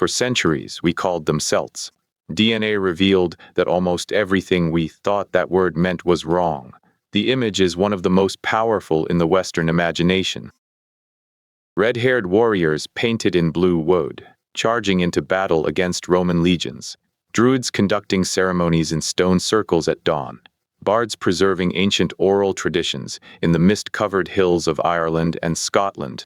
For centuries, we called them Celts. DNA revealed that almost everything we thought that word meant was wrong. The image is one of the most powerful in the Western imagination. Red-haired warriors painted in blue wood, charging into battle against Roman legions. Druids conducting ceremonies in stone circles at dawn. Bards preserving ancient oral traditions in the mist-covered hills of Ireland and Scotland.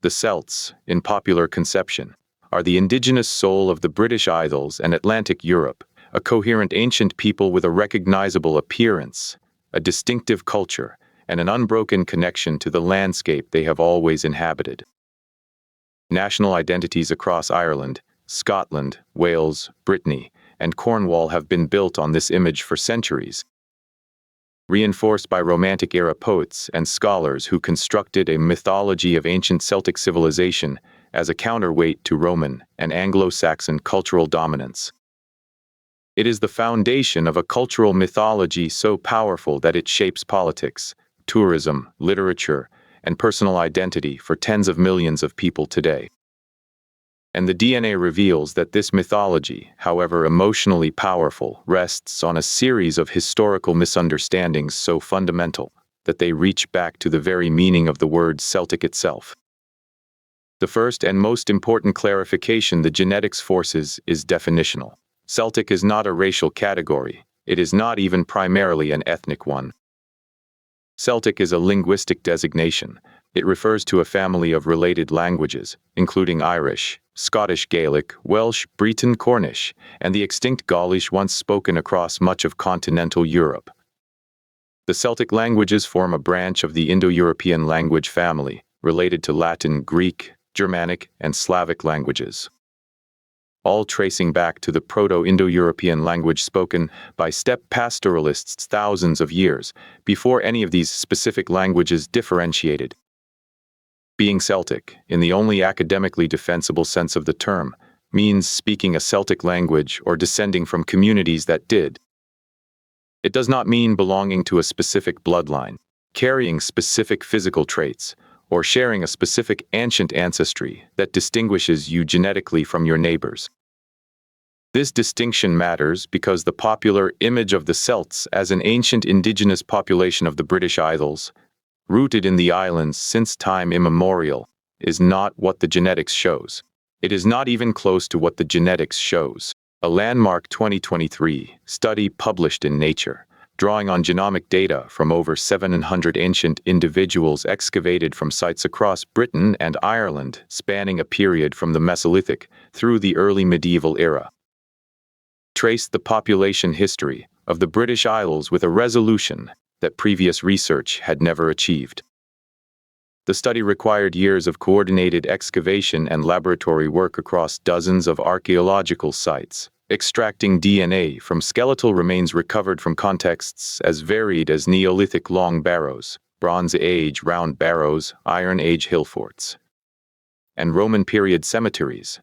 The Celts, in popular conception, are the indigenous soul of the British Isles and Atlantic Europe, a coherent ancient people with a recognizable appearance, a distinctive culture, and an unbroken connection to the landscape they have always inhabited. National identities across Ireland, Scotland, Wales, Brittany, and Cornwall have been built on this image for centuries, reinforced by Romantic-era poets and scholars who constructed a mythology of ancient Celtic civilization as a counterweight to Roman and Anglo-Saxon cultural dominance. It is the foundation of a cultural mythology so powerful that it shapes politics, tourism, literature, and personal identity for tens of millions of people today. And the DNA reveals that this mythology, however emotionally powerful, rests on a series of historical misunderstandings so fundamental that they reach back to the very meaning of the word Celtic itself. The first and most important clarification the genetics forces is definitional. Celtic is not a racial category. It is not even primarily an ethnic one. Celtic is a linguistic designation. It refers to a family of related languages, including Irish, Scottish Gaelic, Welsh, Breton Cornish, and the extinct Gaulish once spoken across much of continental Europe. The Celtic languages form a branch of the Indo-European language family, related to Latin, Greek, Germanic, and Slavic languages, all tracing back to the Proto-Indo-European language spoken by steppe pastoralists thousands of years before any of these specific languages differentiated. Being Celtic, in the only academically defensible sense of the term, means speaking a Celtic language or descending from communities that did. It does not mean belonging to a specific bloodline, carrying specific physical traits, or sharing a specific ancient ancestry that distinguishes you genetically from your neighbors. This distinction matters because the popular image of the Celts as an ancient indigenous population of the British Isles, rooted in the islands since time immemorial, is not what the genetics shows. It is not even close to what the genetics shows. A landmark 2023 study published in Nature, drawing on genomic data from over 700 ancient individuals excavated from sites across Britain and Ireland, spanning a period from the Mesolithic through the early medieval era, traced the population history of the British Isles with a resolution that previous research had never achieved. The study required years of coordinated excavation and laboratory work across dozens of archaeological sites, extracting DNA from skeletal remains recovered from contexts as varied as Neolithic long barrows, Bronze Age round barrows, Iron Age hill forts, and Roman period cemeteries.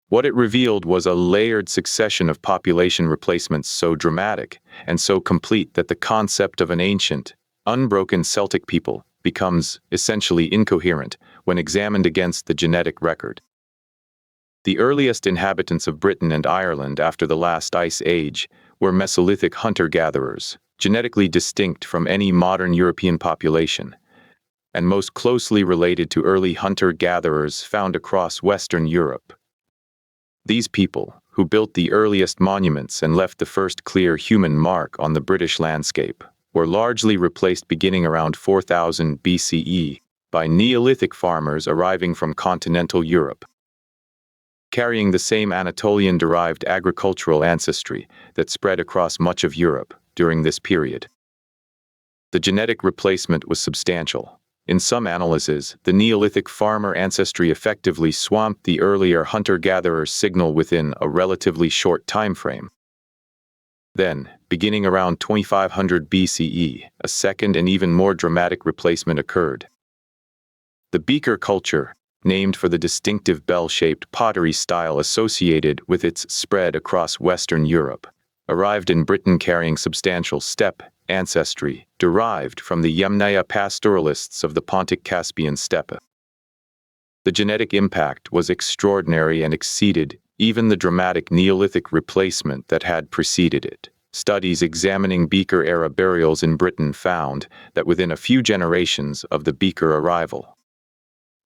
What it revealed was a layered succession of population replacements so dramatic and so complete that the concept of an ancient, unbroken Celtic people becomes essentially incoherent when examined against the genetic record. The earliest inhabitants of Britain and Ireland after the last ice age were Mesolithic hunter-gatherers, genetically distinct from any modern European population, and most closely related to early hunter-gatherers found across Western Europe. These people, who built the earliest monuments and left the first clear human mark on the British landscape, were largely replaced beginning around 4000 BCE by Neolithic farmers arriving from continental Europe, carrying the same Anatolian-derived agricultural ancestry that spread across much of Europe during this period. The genetic replacement was substantial. In some analyses, the Neolithic farmer ancestry effectively swamped the earlier hunter-gatherer signal within a relatively short time frame. Then, beginning around 2500 BCE, a second and even more dramatic replacement occurred. The beaker culture, named for the distinctive bell-shaped pottery style associated with its spread across Western Europe, arrived in Britain carrying substantial steppe ancestry derived from the Yamnaya pastoralists of the Pontic-Caspian steppe. The genetic impact was extraordinary and exceeded even the dramatic Neolithic replacement that had preceded it. Studies examining Beaker-era burials in Britain found that within a few generations of the Beaker arrival,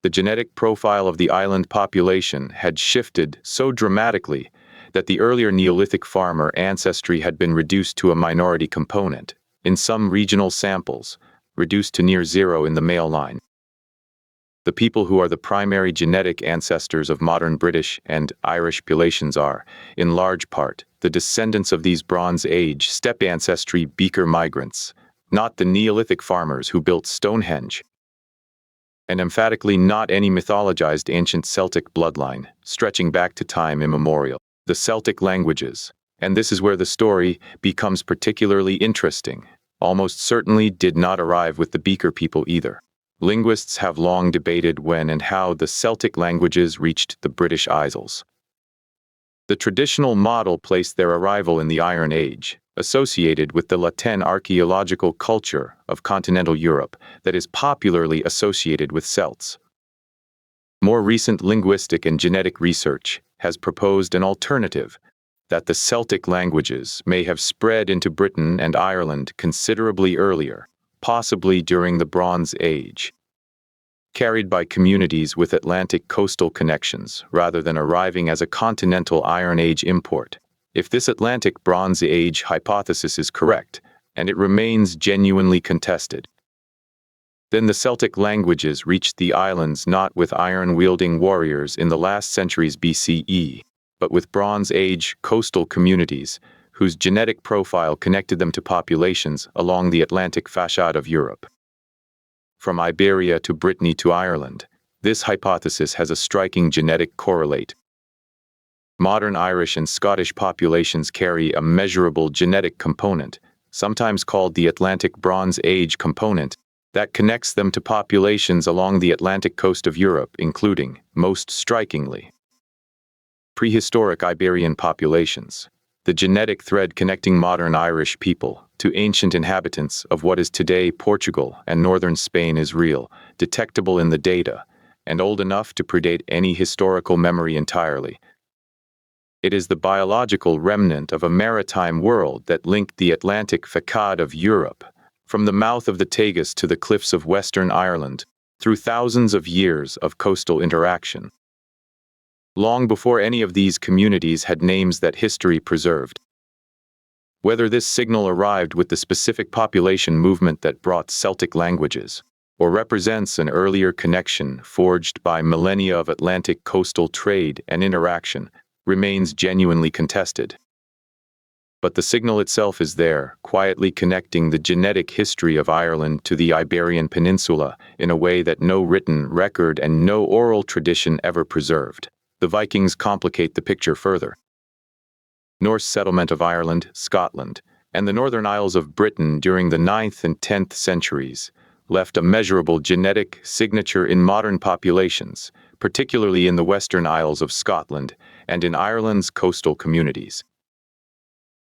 the genetic profile of the island population had shifted so dramatically that the earlier Neolithic farmer ancestry had been reduced to a minority component, in some regional samples, reduced to near zero in the male line. The people who are the primary genetic ancestors of modern British and Irish populations are, in large part, the descendants of these Bronze Age Steppe ancestry Beaker migrants, not the Neolithic farmers who built Stonehenge, and emphatically not any mythologized ancient Celtic bloodline, stretching back to time immemorial. The Celtic languages, and this is where the story becomes particularly interesting, almost certainly did not arrive with the Beaker people either. Linguists have long debated when and how the Celtic languages reached the British Isles. The traditional model placed their arrival in the Iron Age, associated with the Latin archaeological culture of continental Europe that is popularly associated with Celts. More recent linguistic and genetic research has proposed an alternative, that the Celtic languages may have spread into Britain and Ireland considerably earlier, possibly during the Bronze Age, carried by communities with Atlantic coastal connections rather than arriving as a continental Iron Age import. If this Atlantic Bronze Age hypothesis is correct, and it remains genuinely contested, then the Celtic languages reached the islands not with iron-wielding warriors in the last centuries BCE, but with Bronze Age coastal communities whose genetic profile connected them to populations along the Atlantic façade of Europe. From Iberia to Brittany to Ireland, this hypothesis has a striking genetic correlate. Modern Irish and Scottish populations carry a measurable genetic component, sometimes called the Atlantic Bronze Age component, that connects them to populations along the Atlantic coast of Europe, including, most strikingly, prehistoric Iberian populations. The genetic thread connecting modern Irish people to ancient inhabitants of what is today Portugal and northern Spain is real, detectable in the data, and old enough to predate any historical memory entirely. It is the biological remnant of a maritime world that linked the Atlantic façade of Europe, from the mouth of the Tagus to the cliffs of Western Ireland, through thousands of years of coastal interaction. Long before any of these communities had names that history preserved. Whether this signal arrived with the specific population movement that brought Celtic languages, or represents an earlier connection forged by millennia of Atlantic coastal trade and interaction, remains genuinely contested. But the signal itself is there, quietly connecting the genetic history of Ireland to the Iberian Peninsula in a way that no written record and no oral tradition ever preserved. The Vikings complicate the picture further. Norse settlement of Ireland, Scotland, and the Northern Isles of Britain during the 9th and 10th centuries left a measurable genetic signature in modern populations, particularly in the Western Isles of Scotland and in Ireland's coastal communities.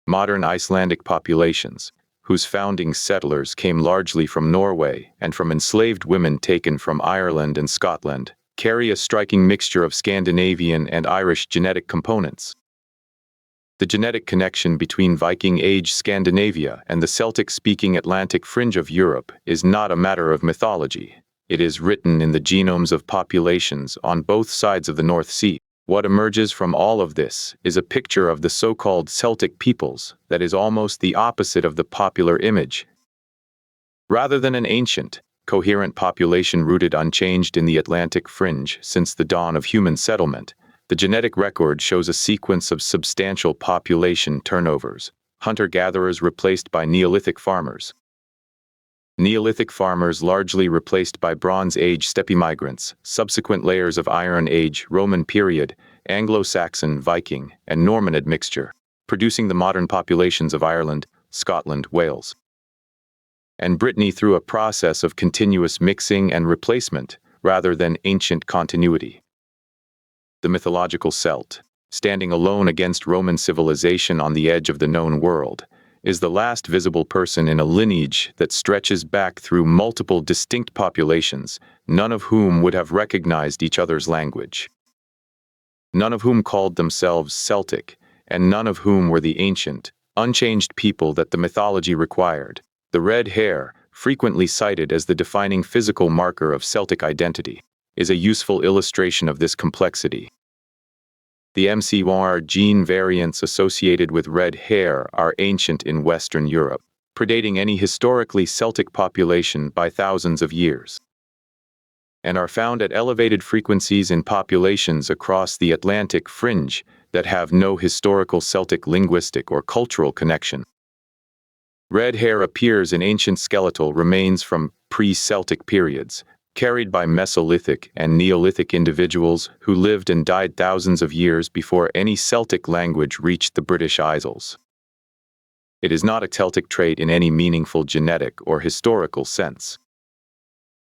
Modern Icelandic populations, whose founding settlers came largely from Norway and from enslaved women taken from Ireland and Scotland, carry a striking mixture of Scandinavian and Irish genetic components. The genetic connection between Viking Age Scandinavia and the Celtic-speaking Atlantic fringe of Europe is not a matter of mythology. It is written in the genomes of populations on both sides of the North Sea. What emerges from all of this is a picture of the so-called Celtic peoples that is almost the opposite of the popular image. Rather than an ancient, coherent population rooted unchanged in the Atlantic fringe since the dawn of human settlement, the genetic record shows a sequence of substantial population turnovers, hunter-gatherers replaced by Neolithic farmers. Neolithic farmers largely replaced by Bronze Age steppe migrants, subsequent layers of Iron Age, Roman period, Anglo-Saxon, Viking, and Norman admixture, producing the modern populations of Ireland, Scotland, Wales, and Brittany through a process of continuous mixing and replacement rather than ancient continuity. The mythological Celt, standing alone against Roman civilization on the edge of the known world, is the last visible person in a lineage that stretches back through multiple distinct populations, none of whom would have recognized each other's language. None of whom called themselves Celtic, and none of whom were the ancient, unchanged people that the mythology required. The red hair, frequently cited as the defining physical marker of Celtic identity, is a useful illustration of this complexity. The MCR gene variants associated with red hair are ancient in Western Europe, predating any historically Celtic population by thousands of years, and are found at elevated frequencies in populations across the Atlantic fringe that have no historical Celtic linguistic or cultural connection. Red hair appears in ancient skeletal remains from pre-Celtic periods, carried by Mesolithic and Neolithic individuals who lived and died thousands of years before any Celtic language reached the British Isles. It is not a Celtic trait in any meaningful genetic or historical sense.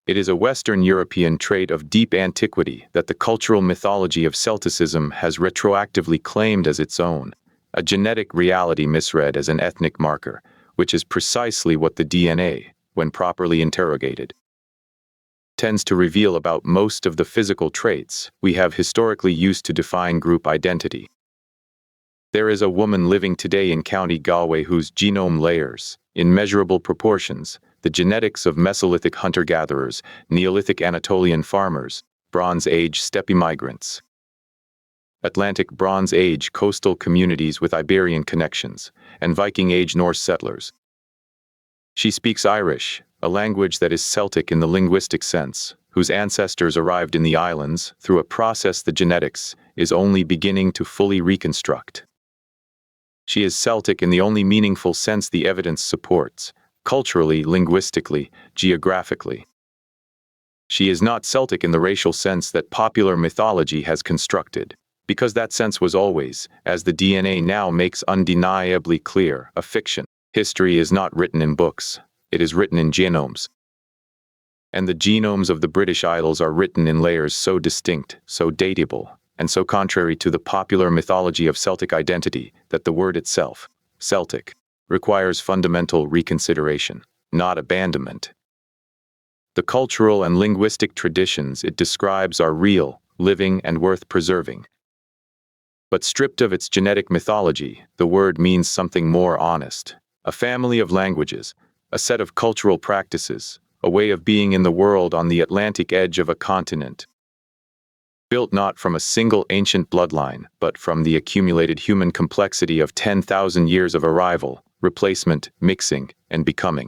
It is a Western European trait of deep antiquity that the cultural mythology of Celticism has retroactively claimed as its own, a genetic reality misread as an ethnic marker, which is precisely what the DNA, when properly interrogated, tends to reveal about most of the physical traits we have historically used to define group identity. There is a woman living today in County Galway whose genome layers, in measurable proportions, the genetics of Mesolithic hunter-gatherers, Neolithic Anatolian farmers, Bronze Age Steppe migrants, Atlantic Bronze Age coastal communities with Iberian connections, and Viking Age Norse settlers. She speaks Irish, a language that is Celtic in the linguistic sense, whose ancestors arrived in the islands through a process the genetics is only beginning to fully reconstruct. She is Celtic in the only meaningful sense the evidence supports, culturally, linguistically, geographically. She is not Celtic in the racial sense that popular mythology has constructed, because that sense was always, as the DNA now makes undeniably clear, a fiction. History is not written in books, it is written in genomes. And the genomes of the British Isles are written in layers so distinct, so datable, and so contrary to the popular mythology of Celtic identity that the word itself, Celtic, requires fundamental reconsideration, not abandonment. The cultural and linguistic traditions it describes are real, living, and worth preserving. But stripped of its genetic mythology, the word means something more honest. A family of languages, a set of cultural practices, a way of being in the world on the Atlantic edge of a continent, built not from a single ancient bloodline, but from the accumulated human complexity of 10,000 years of arrival, replacement, mixing, and becoming.